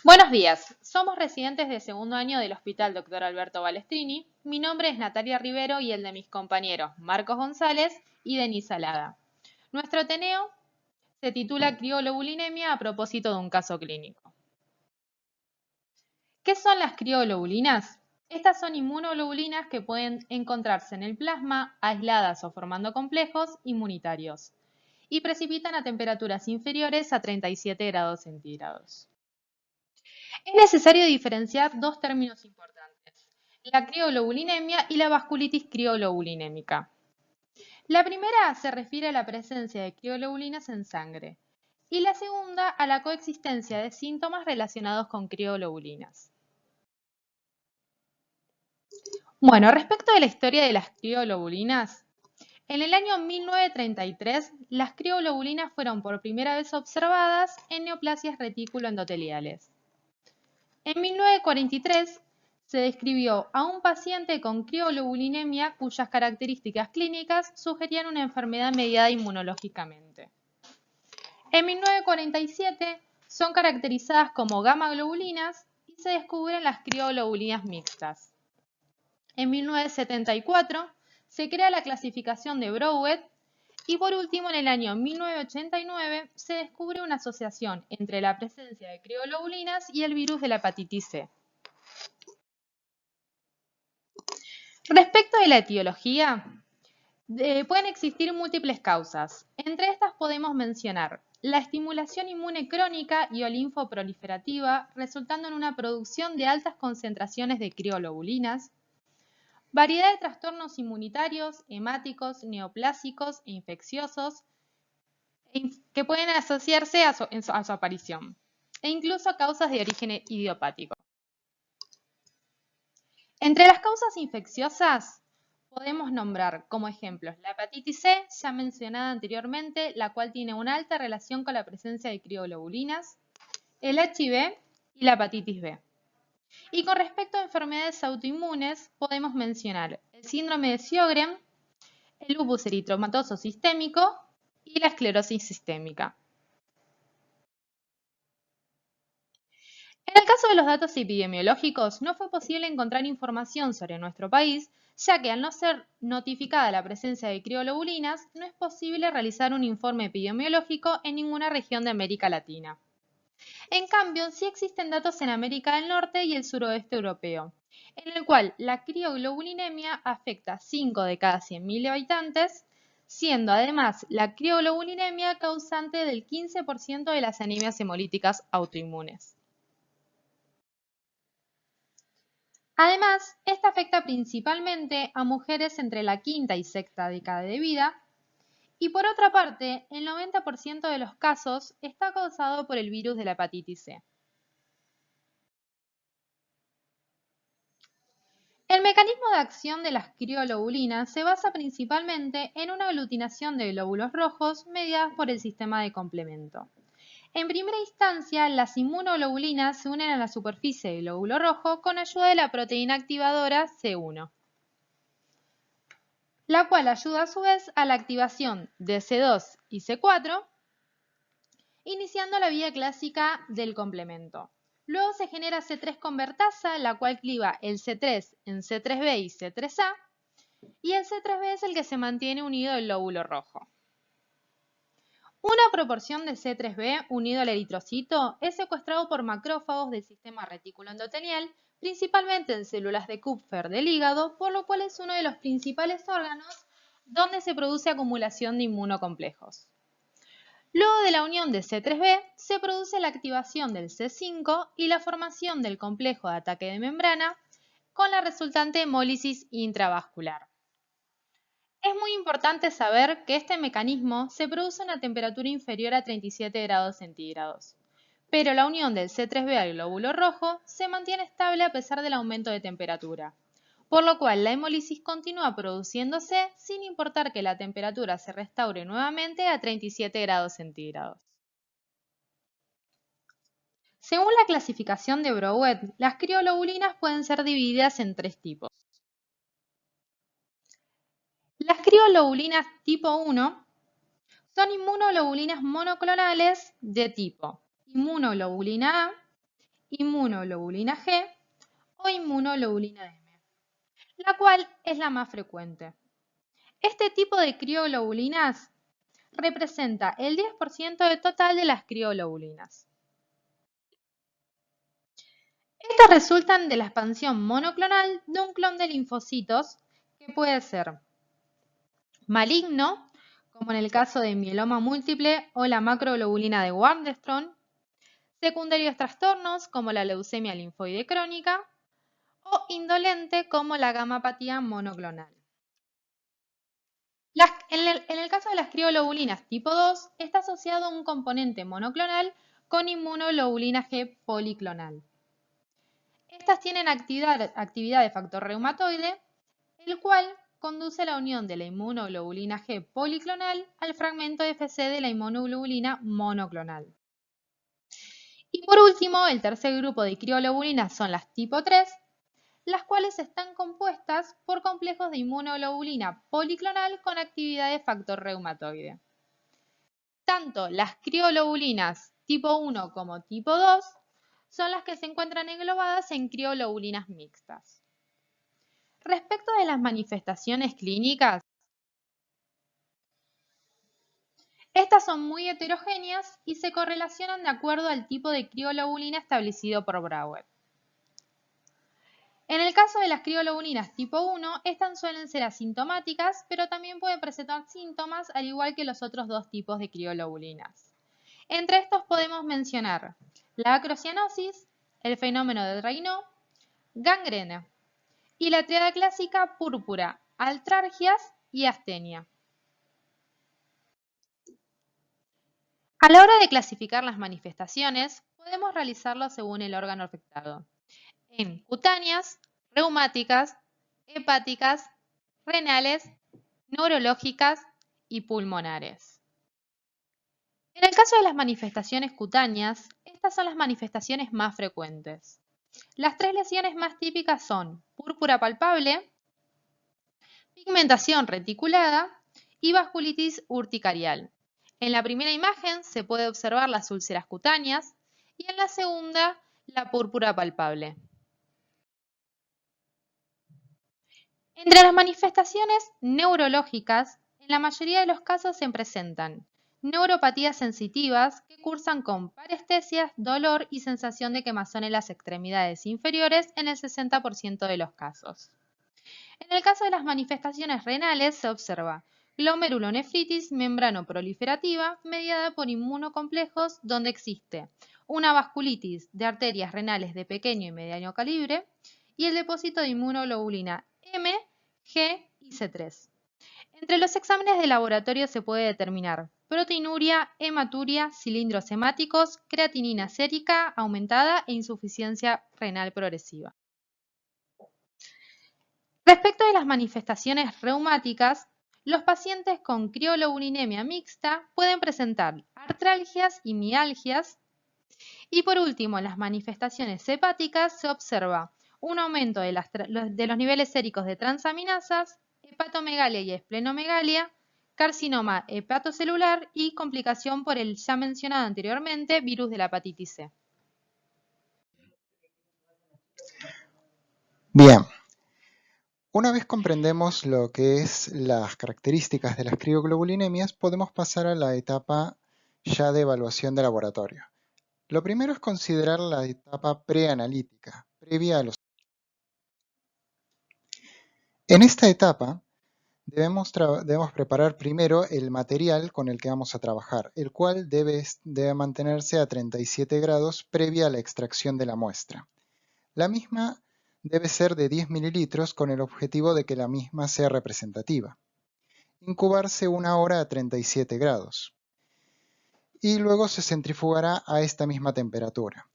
Buenos días, somos residentes de segundo año del Hospital Dr. Alberto Balestrini. Mi nombre es Natalia Rivero y el de mis compañeros Marcos González y Denise Alada. Nuestro Ateneo se titula Crioglobulinemia a propósito de un caso clínico. ¿Qué son las crioglobulinas? Estas son inmunoglobulinas que pueden encontrarse en el plasma, aisladas o formando complejos inmunitarios, y precipitan a temperaturas inferiores a 37 grados centígrados. Es necesario diferenciar dos términos importantes, la crioglobulinemia y la vasculitis crioglobulinémica. La primera se refiere a la presencia de crioglobulinas en sangre y la segunda a la coexistencia de síntomas relacionados con crioglobulinas. Bueno, respecto de la historia de las crioglobulinas, en el año 1933 las crioglobulinas fueron por primera vez observadas en neoplasias reticuloendoteliales. En 1943 se describió a un paciente con crioglobulinemia cuyas características clínicas sugerían una enfermedad mediada inmunológicamente. En 1947 son caracterizadas como gamma-globulinas y se descubren las crioglobulinas mixtas. En 1974 se crea la clasificación de Brouwer y por último en el año 1989 se descubre una asociación entre la presencia de crioglobulinas y el virus de la hepatitis C. Respecto de la etiología, pueden existir múltiples causas. Entre estas podemos mencionar la estimulación inmune crónica y o linfoproliferativa, resultando en una producción de altas concentraciones de crioglobulinas, variedad de trastornos inmunitarios, hemáticos, neoplásicos e infecciosos que pueden asociarse a su aparición, e incluso causas de origen idiopático. Entre las causas infecciosas podemos nombrar como ejemplos la hepatitis C, ya mencionada anteriormente, la cual tiene una alta relación con la presencia de crioglobulinas, el HIV y la hepatitis B. Y con respecto a enfermedades autoinmunes, podemos mencionar el síndrome de Sjögren, el lupus eritematoso sistémico y la esclerosis sistémica. En el caso de los datos epidemiológicos, no fue posible encontrar información sobre nuestro país, ya que al no ser notificada la presencia de crioglobulinas, no es posible realizar un informe epidemiológico en ninguna región de América Latina. En cambio, sí existen datos en América del Norte y el suroeste europeo, en el cual la crioglobulinemia afecta a 5 de cada 100.000 habitantes, siendo además la crioglobulinemia causante del 15% de las anemias hemolíticas autoinmunes. Además, esta afecta principalmente a mujeres entre la quinta y sexta década de vida, y por otra parte, el 90% de los casos está causado por el virus de la hepatitis C. El mecanismo de acción de las crioglobulinas se basa principalmente en una aglutinación de glóbulos rojos mediadas por el sistema de complemento. En primera instancia, las inmunoglobulinas se unen a la superficie del glóbulo rojo con ayuda de la proteína activadora C1, la cual ayuda a su vez a la activación de C2 y C4, iniciando la vía clásica del complemento. Luego se genera C3 convertasa, la cual cliva el C3 en C3b y C3a, y el C3b es el que se mantiene unido al glóbulo rojo. Una proporción de C3b unido al eritrocito es secuestrado por macrófagos del sistema reticuloendotelial, principalmente en células de Kupffer del hígado, por lo cual es uno de los principales órganos donde se produce acumulación de inmunocomplejos. Luego de la unión de C3b, se produce la activación del C5 y la formación del complejo de ataque de membrana con la resultante hemólisis intravascular. Es muy importante saber que este mecanismo se produce a una temperatura inferior a 37 grados centígrados, pero la unión del C3b al glóbulo rojo se mantiene estable a pesar del aumento de temperatura, por lo cual la hemólisis continúa produciéndose sin importar que la temperatura se restaure nuevamente a 37 grados centígrados. Según la clasificación de Brouwer, las crioglobulinas pueden ser divididas en tres tipos. Las crioglobulinas tipo 1 son inmunoglobulinas monoclonales de tipo inmunoglobulina A inmunoglobulina G o inmunoglobulina M, la cual es la más frecuente. Este tipo de crioglobulinas representa el 10% del total de las crioglobulinas. Estas resultan de la expansión monoclonal de un clon de linfocitos que puede ser maligno, como en el caso de mieloma múltiple o la macroglobulina de Waldenström, secundarios trastornos como la leucemia linfoide crónica o indolente como la gamapatía monoclonal. En el caso de las crioglobulinas tipo 2 está asociado a un componente monoclonal con inmunoglobulina G policlonal. Estas tienen actividad de factor reumatoide, el cual conduce a la unión de la inmunoglobulina G policlonal al fragmento Fc de la inmunoglobulina monoclonal. Y por último, el tercer grupo de crioglobulinas son las tipo 3, las cuales están compuestas por complejos de inmunoglobulina policlonal con actividad de factor reumatoide. Tanto las crioglobulinas tipo 1 como tipo 2 son las que se encuentran englobadas en crioglobulinas mixtas. Respecto de las manifestaciones clínicas, estas son muy heterogéneas y se correlacionan de acuerdo al tipo de crioglobulina establecido por Brouwer. En el caso de las crioglobulinas tipo 1, estas suelen ser asintomáticas, pero también pueden presentar síntomas al igual que los otros dos tipos de crioglobulinas. Entre estos podemos mencionar la acrocianosis, el fenómeno de Raynaud, gangrena y la triada clásica púrpura, artralgias y astenia. A la hora de clasificar las manifestaciones, podemos realizarlo según el órgano afectado, en cutáneas, reumáticas, hepáticas, renales, neurológicas y pulmonares. En el caso de las manifestaciones cutáneas, estas son las manifestaciones más frecuentes. Las tres lesiones más típicas son púrpura palpable, pigmentación reticulada y vasculitis urticarial. En la primera imagen se puede observar las úlceras cutáneas y en la segunda la púrpura palpable. Entre las manifestaciones neurológicas, en la mayoría de los casos se presentan neuropatías sensitivas que cursan con parestesias, dolor y sensación de quemazón en las extremidades inferiores en el 60% de los casos. En el caso de las manifestaciones renales se observa glomerulonefritis membrano proliferativa mediada por inmunocomplejos donde existe una vasculitis de arterias renales de pequeño y mediano calibre y el depósito de inmunoglobulina M, G y C3. Entre los exámenes de laboratorio se puede determinar proteinuria, hematuria, cilindros hemáticos, creatinina sérica aumentada e insuficiencia renal progresiva. Respecto de las manifestaciones reumáticas, los pacientes con crioglobulinemia mixta pueden presentar artralgias y mialgias. Y por último, en las manifestaciones hepáticas se observa un aumento de los niveles séricos de transaminasas, hepatomegalia y esplenomegalia, carcinoma hepatocelular y complicación por el ya mencionado anteriormente virus de la hepatitis C. Bien. Una vez comprendemos lo que es las características de las crioglobulinemias, podemos pasar a la etapa ya de evaluación de laboratorio. Lo primero es considerar la etapa preanalítica, previa a los... En esta etapa debemos preparar primero el material con el que vamos a trabajar, el cual debe mantenerse a 37 grados previa a la extracción de la muestra. La misma debe ser de 10 mililitros con el objetivo de que la misma sea representativa. Incubarse 1 hora a 37 grados. Y luego se centrifugará a esta misma temperatura.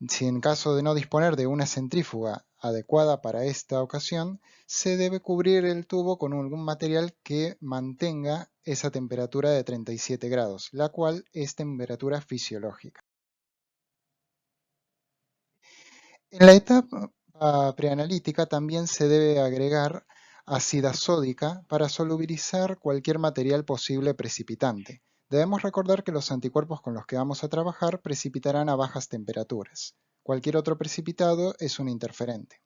Si en caso de no disponer de una centrífuga adecuada para esta ocasión, se debe cubrir el tubo con algún material que mantenga esa temperatura de 37 grados, la cual es temperatura fisiológica. En la etapa preanalítica también se debe agregar ácida sódica para solubilizar cualquier material posible precipitante. Debemos recordar que los anticuerpos con los que vamos a trabajar precipitarán a bajas temperaturas. Cualquier otro precipitado es un interferente.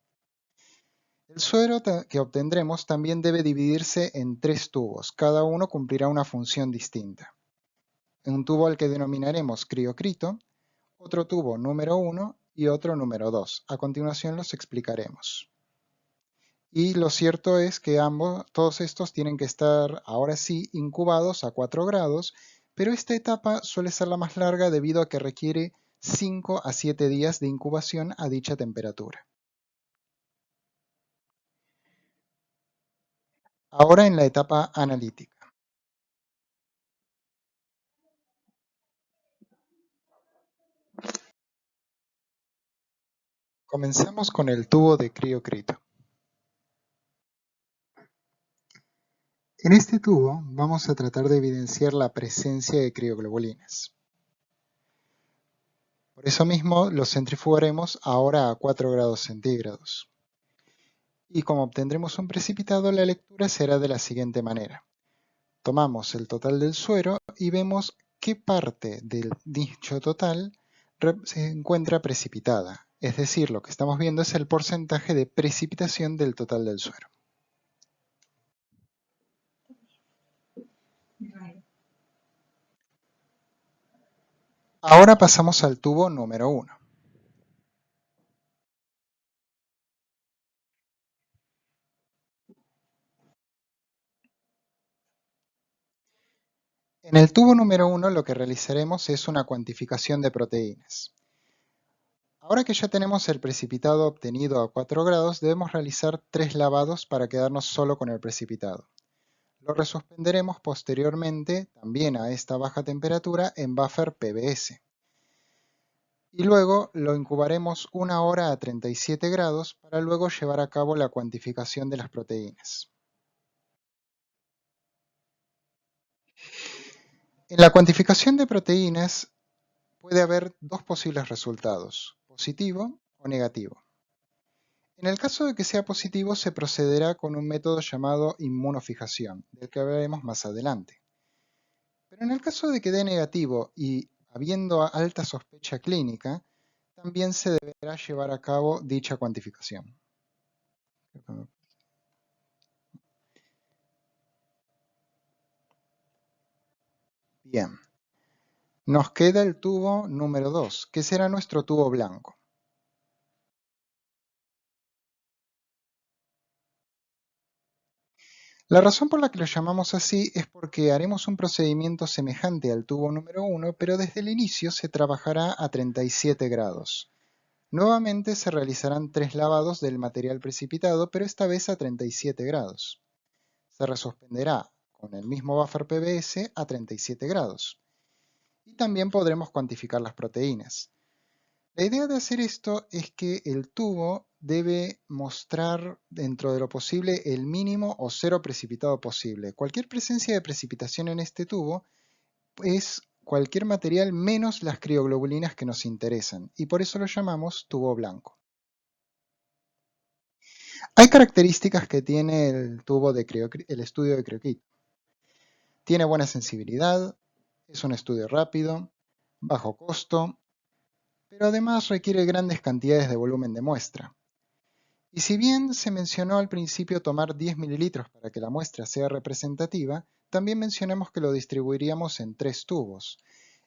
El suero que obtendremos también debe dividirse en 3 tubos. Cada uno cumplirá una función distinta. Un tubo al que denominaremos criocrito, otro tubo número 1 y otro número 2. A continuación los explicaremos. Y lo cierto es que todos estos tienen que estar, ahora sí, incubados a 4 grados, pero esta etapa suele ser la más larga debido a que requiere 5 a 7 días de incubación a dicha temperatura. Ahora en la etapa analítica. Comenzamos con el tubo de criocrito. En este tubo vamos a tratar de evidenciar la presencia de crioglobulinas. Por eso mismo los centrifugaremos ahora a 4 grados centígrados. Y como obtendremos un precipitado, la lectura será de la siguiente manera. Tomamos el total del suero y vemos qué parte del dicho total se encuentra precipitada. Es decir, lo que estamos viendo es el porcentaje de precipitación del total del suero. Ahora pasamos al tubo número 1. En el tubo número 1 lo que realizaremos es una cuantificación de proteínas. Ahora que ya tenemos el precipitado obtenido a 4 grados, debemos realizar 3 lavados para quedarnos solo con el precipitado. Lo resuspenderemos posteriormente, también a esta baja temperatura, en buffer PBS. Y luego lo incubaremos 1 hora a 37 grados para luego llevar a cabo la cuantificación de las proteínas. En la cuantificación de proteínas puede haber 2 posibles resultados, positivo o negativo. En el caso de que sea positivo, se procederá con un método llamado inmunofijación, del que hablaremos más adelante. Pero en el caso de que dé negativo y habiendo alta sospecha clínica, también se deberá llevar a cabo dicha cuantificación. Bien, nos queda el tubo número 2, que será nuestro tubo blanco. La razón por la que lo llamamos así es porque haremos un procedimiento semejante al tubo número 1, pero desde el inicio se trabajará a 37 grados. Nuevamente se realizarán 3 lavados del material precipitado, pero esta vez a 37 grados. Se resuspenderá con el mismo buffer PBS a 37 grados. Y también podremos cuantificar las proteínas. La idea de hacer esto es que el tubo debe mostrar dentro de lo posible el mínimo o cero precipitado posible. Cualquier presencia de precipitación en este tubo es cualquier material menos las crioglobulinas que nos interesan, y por eso lo llamamos tubo blanco. Hay características que tiene el tubo de el estudio de criocrito. Tiene buena sensibilidad, es un estudio rápido, bajo costo, pero además requiere grandes cantidades de volumen de muestra. Y si bien se mencionó al principio tomar 10 mililitros para que la muestra sea representativa, también mencionamos que lo distribuiríamos en 3 tubos.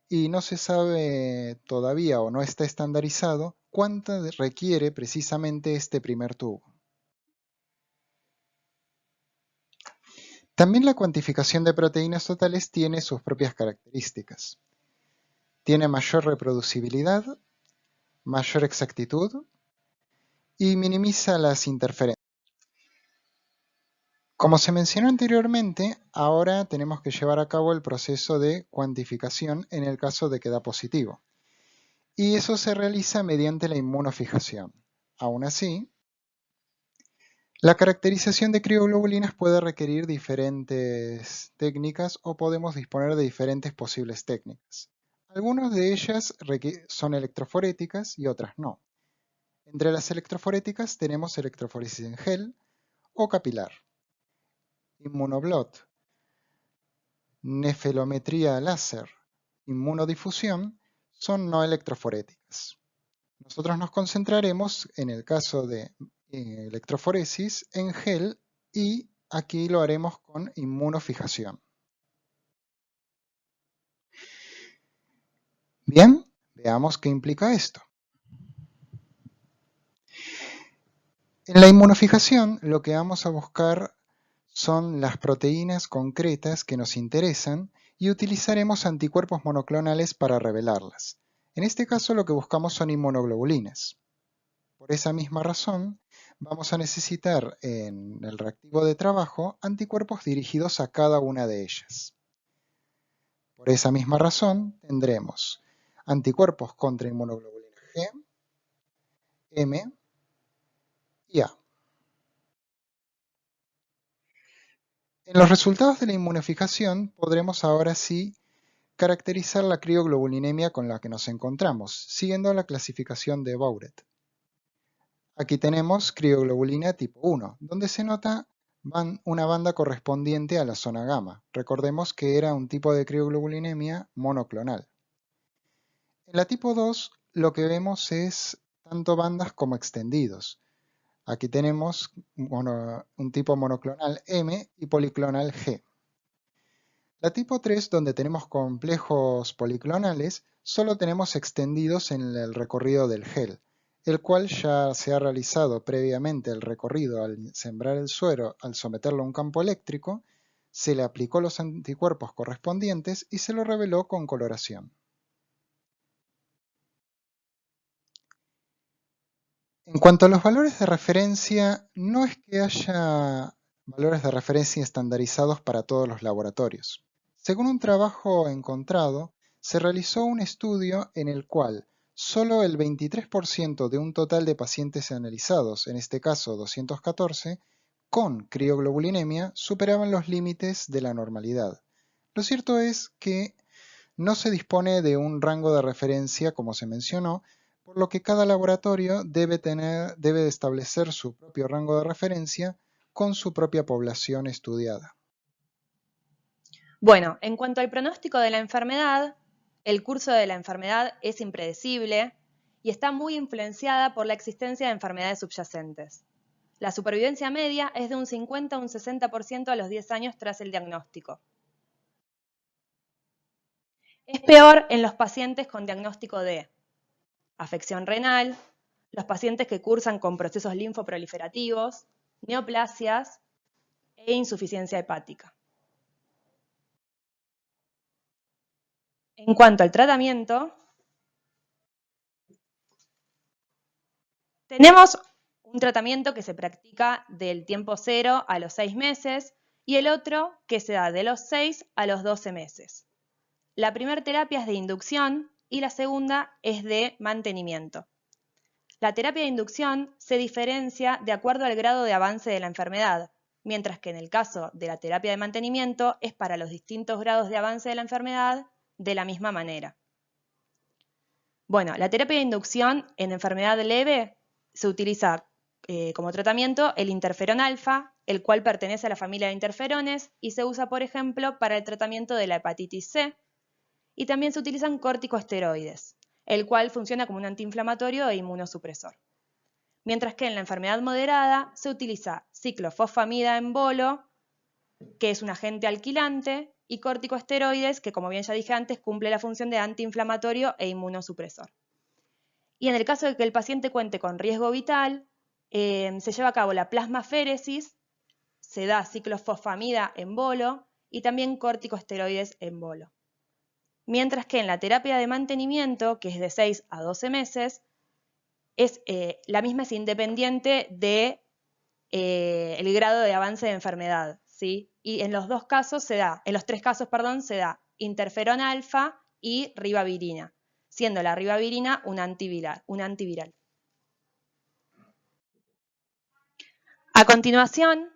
Y no se sabe todavía o no está estandarizado cuánto requiere precisamente este primer tubo. También la cuantificación de proteínas totales tiene sus propias características. Tiene mayor reproducibilidad, mayor exactitud y minimiza las interferencias. Como se mencionó anteriormente, ahora tenemos que llevar a cabo el proceso de cuantificación en el caso de que da positivo. Y eso se realiza mediante la inmunofijación. Aún así, la caracterización de crioglobulinas puede requerir diferentes técnicas o podemos disponer de diferentes posibles técnicas. Algunas de ellas son electroforéticas y otras no. Entre las electroforéticas tenemos electroforesis en gel o capilar, inmunoblot, nefelometría láser, inmunodifusión son no electroforéticas. Nosotros nos concentraremos, en el caso de electroforesis, en gel y aquí lo haremos con inmunofijación. Bien, veamos qué implica esto. En la inmunofijación lo que vamos a buscar son las proteínas concretas que nos interesan y utilizaremos anticuerpos monoclonales para revelarlas. En este caso lo que buscamos son inmunoglobulinas. Por esa misma razón, vamos a necesitar en el reactivo de trabajo anticuerpos dirigidos a cada una de ellas. Por esa misma razón, tendremos anticuerpos contra inmunoglobulina G, M y A. En los resultados de la inmunofijación podremos ahora sí caracterizar la crioglobulinemia con la que nos encontramos, siguiendo la clasificación de Bouret. Aquí tenemos crioglobulina tipo 1, donde se nota una banda correspondiente a la zona gamma. Recordemos que era un tipo de crioglobulinemia monoclonal. En la tipo 2 lo que vemos es tanto bandas como extendidos. Aquí tenemos un tipo monoclonal M y policlonal G. La tipo 3, donde tenemos complejos policlonales, solo tenemos extendidos en el recorrido del gel, el cual ya se ha realizado previamente el recorrido al sembrar el suero, al someterlo a un campo eléctrico, se le aplicó los anticuerpos correspondientes y se lo reveló con coloración. En cuanto a los valores de referencia, no es que haya valores de referencia estandarizados para todos los laboratorios. Según un trabajo encontrado, se realizó un estudio en el cual solo el 23% de un total de pacientes analizados, en este caso 214, con crioglobulinemia superaban los límites de la normalidad. Lo cierto es que no se dispone de un rango de referencia, como se mencionó, por lo que cada laboratorio debe establecer su propio rango de referencia con su propia población estudiada. Bueno, en cuanto al pronóstico de la enfermedad, el curso de la enfermedad es impredecible y está muy influenciada por la existencia de enfermedades subyacentes. La supervivencia media es de un 50 a un 60% a los 10 años tras el diagnóstico. Es peor en los pacientes con diagnóstico de afección renal, los pacientes que cursan con procesos linfoproliferativos, neoplasias e insuficiencia hepática. En cuanto al tratamiento, tenemos un tratamiento que se practica del tiempo 0 a los 6 meses y el otro que se da de los 6 a los 12 meses. La primera terapia es de inducción y la segunda es de mantenimiento. La terapia de inducción se diferencia de acuerdo al grado de avance de la enfermedad, mientras que en el caso de la terapia de mantenimiento es para los distintos grados de avance de la enfermedad de la misma manera. Bueno, la terapia de inducción en enfermedad leve se utiliza como tratamiento el interferón alfa, el cual pertenece a la familia de interferones y se usa, por ejemplo, para el tratamiento de la hepatitis C. Y también se utilizan corticosteroides, el cual funciona como un antiinflamatorio e inmunosupresor. Mientras que en la enfermedad moderada se utiliza ciclofosfamida en bolo, que es un agente alquilante, y corticosteroides, que como bien ya dije antes, cumple la función de antiinflamatorio e inmunosupresor. Y en el caso de que el paciente cuente con riesgo vital, se lleva a cabo la plasmaféresis, se da ciclofosfamida en bolo y también corticosteroides en bolo. Mientras que en la terapia de mantenimiento, que es de 6 a 12 meses, la misma es independiente de el grado de avance de enfermedad, ¿sí? Y en los tres casos se da interferón alfa y ribavirina, siendo la ribavirina un antiviral. A continuación,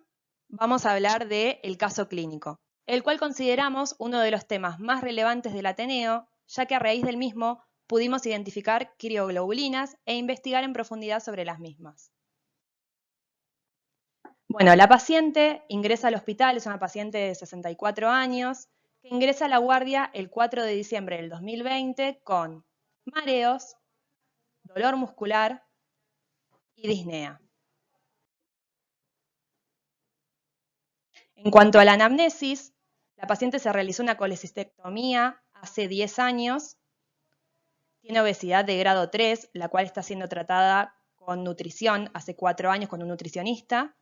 vamos a hablar del caso clínico, el cual consideramos uno de los temas más relevantes del Ateneo, ya que a raíz del mismo pudimos identificar crioglobulinas e investigar en profundidad sobre las mismas. Bueno, la paciente ingresa al hospital, es una paciente de 64 años, que ingresa a la guardia el 4 de diciembre del 2020 con mareos, dolor muscular y disnea. En cuanto a la anamnesis, la paciente se realizó una colecistectomía hace 10 años, tiene obesidad de grado 3, la cual está siendo tratada con nutrición hace 4 años con un nutricionista,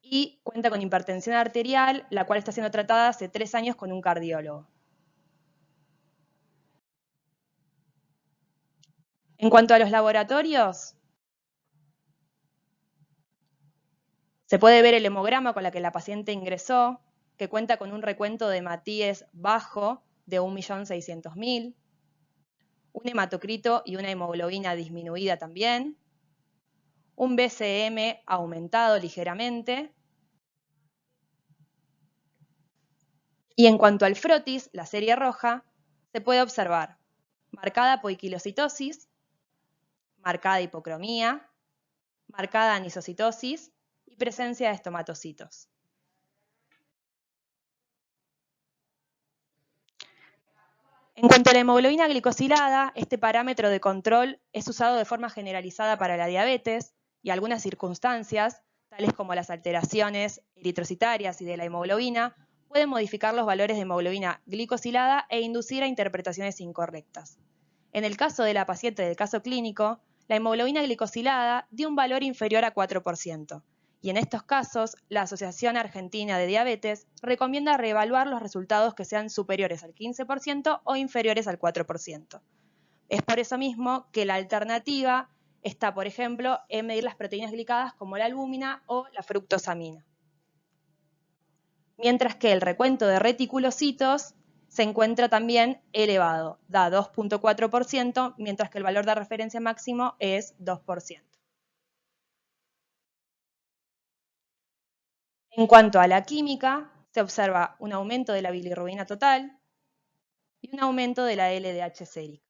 y cuenta con hipertensión arterial, la cual está siendo tratada hace 3 años con un cardiólogo. En cuanto a los laboratorios, se puede ver el hemograma con la que la paciente ingresó, que cuenta con un recuento de Matías bajo de 1.600.000, un hematocrito y una hemoglobina disminuida también, un BCM aumentado ligeramente. Y en cuanto al frotis, la serie roja, se puede observar marcada poiquilocitosis, marcada hipocromía, marcada anisocitosis y presencia de estomatocitos. En cuanto a la hemoglobina glicosilada, este parámetro de control es usado de forma generalizada para la diabetes y algunas circunstancias, tales como las alteraciones eritrocitarias y de la hemoglobina, pueden modificar los valores de hemoglobina glicosilada e inducir a interpretaciones incorrectas. En el caso de la paciente del caso clínico, la hemoglobina glicosilada dio un valor inferior a 4%. Y en estos casos, la Asociación Argentina de Diabetes recomienda reevaluar los resultados que sean superiores al 15% o inferiores al 4%. Es por eso mismo que la alternativa está, por ejemplo, en medir las proteínas glicadas como la albúmina o la fructosamina. Mientras que el recuento de reticulocitos se encuentra también elevado, da 2.4%, mientras que el valor de referencia máximo es 2%. En cuanto a la química, se observa un aumento de la bilirrubina total y un aumento de la LDH sérica.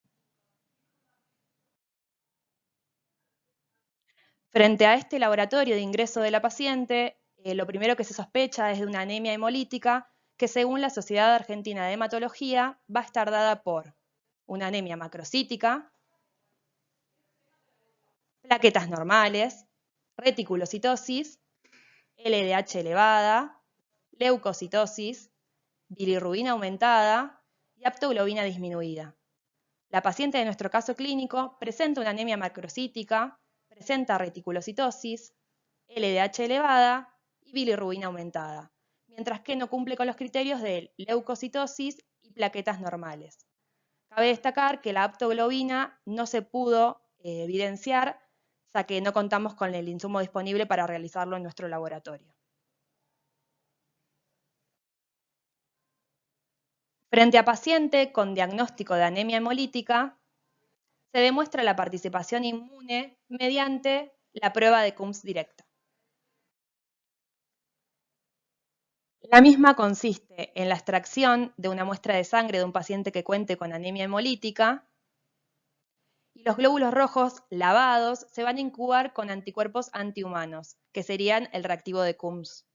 Frente a este laboratorio de ingreso de la paciente, lo primero que se sospecha es de una anemia hemolítica que, según la Sociedad Argentina de Hematología, va a estar dada por una anemia macrocítica, plaquetas normales, reticulocitosis, LDH elevada, leucocitosis, bilirrubina aumentada y aptoglobina disminuida. La paciente de nuestro caso clínico presenta una anemia macrocítica, presenta reticulocitosis, LDH elevada y bilirrubina aumentada, mientras que no cumple con los criterios de leucocitosis y plaquetas normales. Cabe destacar que la aptoglobina no se pudo evidenciar, ya que no contamos con el insumo disponible para realizarlo en nuestro laboratorio. Frente a paciente con diagnóstico de anemia hemolítica, se demuestra la participación inmune mediante la prueba de Coombs directa. La misma consiste en la extracción de una muestra de sangre de un paciente que cuente con anemia hemolítica y los glóbulos rojos lavados se van a incubar con anticuerpos antihumanos, que serían el reactivo de Coombs.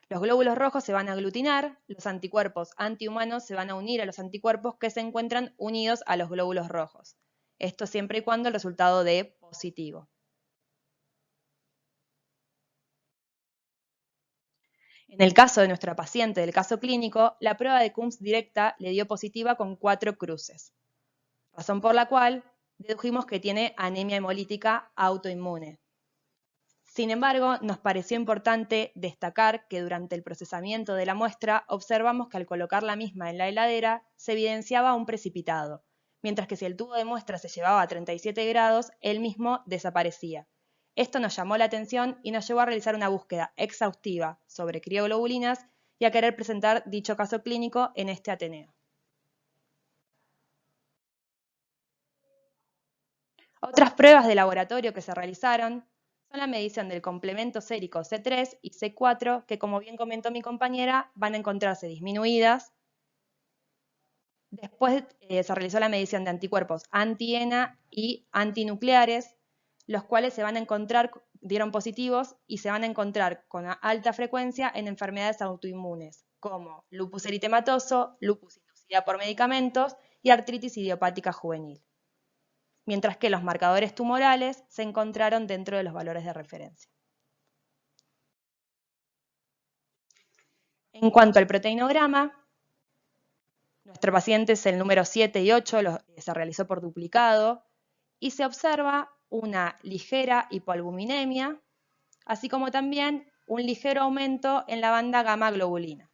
Los glóbulos rojos se van a aglutinar, los anticuerpos antihumanos se van a unir a los anticuerpos que se encuentran unidos a los glóbulos rojos. Esto siempre y cuando el resultado dé positivo. En el caso de nuestra paciente del caso clínico, la prueba de Coombs directa le dio positiva con 4 cruces, razón por la cual dedujimos que tiene anemia hemolítica autoinmune. Sin embargo, nos pareció importante destacar que durante el procesamiento de la muestra observamos que al colocar la misma en la heladera se evidenciaba un precipitado, mientras que si el tubo de muestra se llevaba a 37 grados, el mismo desaparecía. Esto nos llamó la atención y nos llevó a realizar una búsqueda exhaustiva sobre crioglobulinas y a querer presentar dicho caso clínico en este Ateneo. Otras pruebas de laboratorio que se realizaron son la medición del complemento sérico C3 y C4, que como bien comentó mi compañera, van a encontrarse disminuidas. Después se realizó la medición de anticuerpos anti-ENA y antinucleares, los cuales se van a encontrar, dieron positivos y se van a encontrar con alta frecuencia en enfermedades autoinmunes, como lupus eritematoso, lupus inducida por medicamentos y artritis idiopática juvenil. mientras que los marcadores tumorales se encontraron dentro de los valores de referencia. En cuanto al proteinograma, nuestro paciente es el número 7 y 8, se realizó por duplicado, y se observa una ligera hipoalbuminemia, así como también un ligero aumento en la banda gamma globulina.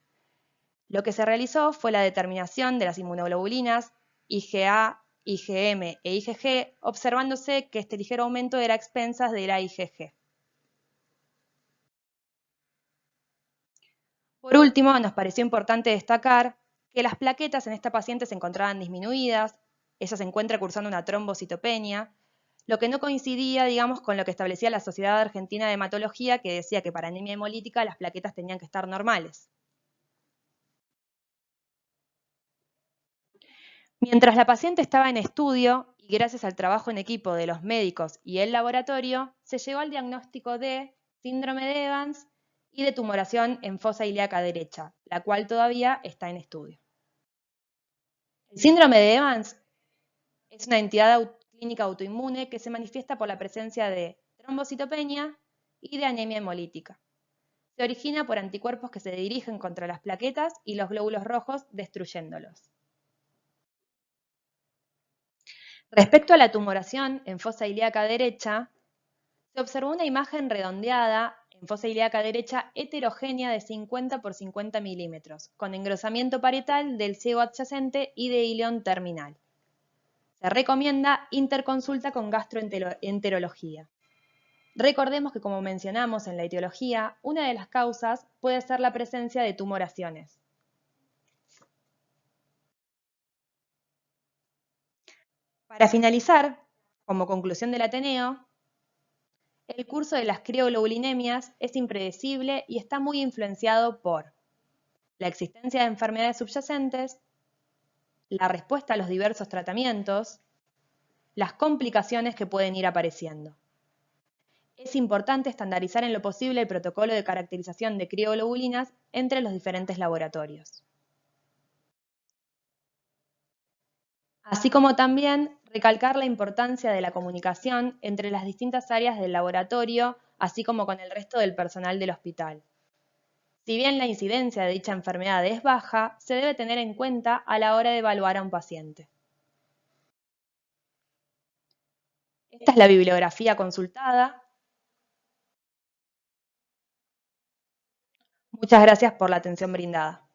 Lo que se realizó fue la determinación de las inmunoglobulinas IgA, IgM e IgG, observándose que este ligero aumento era a expensas de la IgG. Por último, nos pareció importante destacar que las plaquetas en esta paciente se encontraban disminuidas, ella se encuentra cursando una trombocitopenia, lo que no coincidía, digamos, con lo que establecía la Sociedad Argentina de Hematología, que decía que para anemia hemolítica las plaquetas tenían que estar normales. Mientras la paciente estaba en estudio, y gracias al trabajo en equipo de los médicos y el laboratorio, se llegó al diagnóstico de síndrome de Evans y de tumoración en fosa ilíaca derecha, la cual todavía está en estudio. El síndrome de Evans es una entidad clínica autoinmune que se manifiesta por la presencia de trombocitopenia y de anemia hemolítica. Se origina por anticuerpos que se dirigen contra las plaquetas y los glóbulos rojos, destruyéndolos. Respecto a la tumoración en fosa ilíaca derecha, se observó una imagen redondeada en fosa ilíaca derecha heterogénea de 50 por 50 milímetros, con engrosamiento parietal del ciego adyacente y de ilion terminal. Se recomienda interconsulta con gastroenterología. Recordemos que, como mencionamos en la etiología, una de las causas puede ser la presencia de tumoraciones. Para finalizar, como conclusión del Ateneo, el curso de las crioglobulinemias es impredecible y está muy influenciado por la existencia de enfermedades subyacentes, la respuesta a los diversos tratamientos, las complicaciones que pueden ir apareciendo. Es importante estandarizar en lo posible el protocolo de caracterización de crioglobulinas entre los diferentes laboratorios. Así como también recalcar la importancia de la comunicación entre las distintas áreas del laboratorio, así como con el resto del personal del hospital. Si bien la incidencia de dicha enfermedad es baja, se debe tener en cuenta a la hora de evaluar a un paciente. Esta es la bibliografía consultada. Muchas gracias por la atención brindada.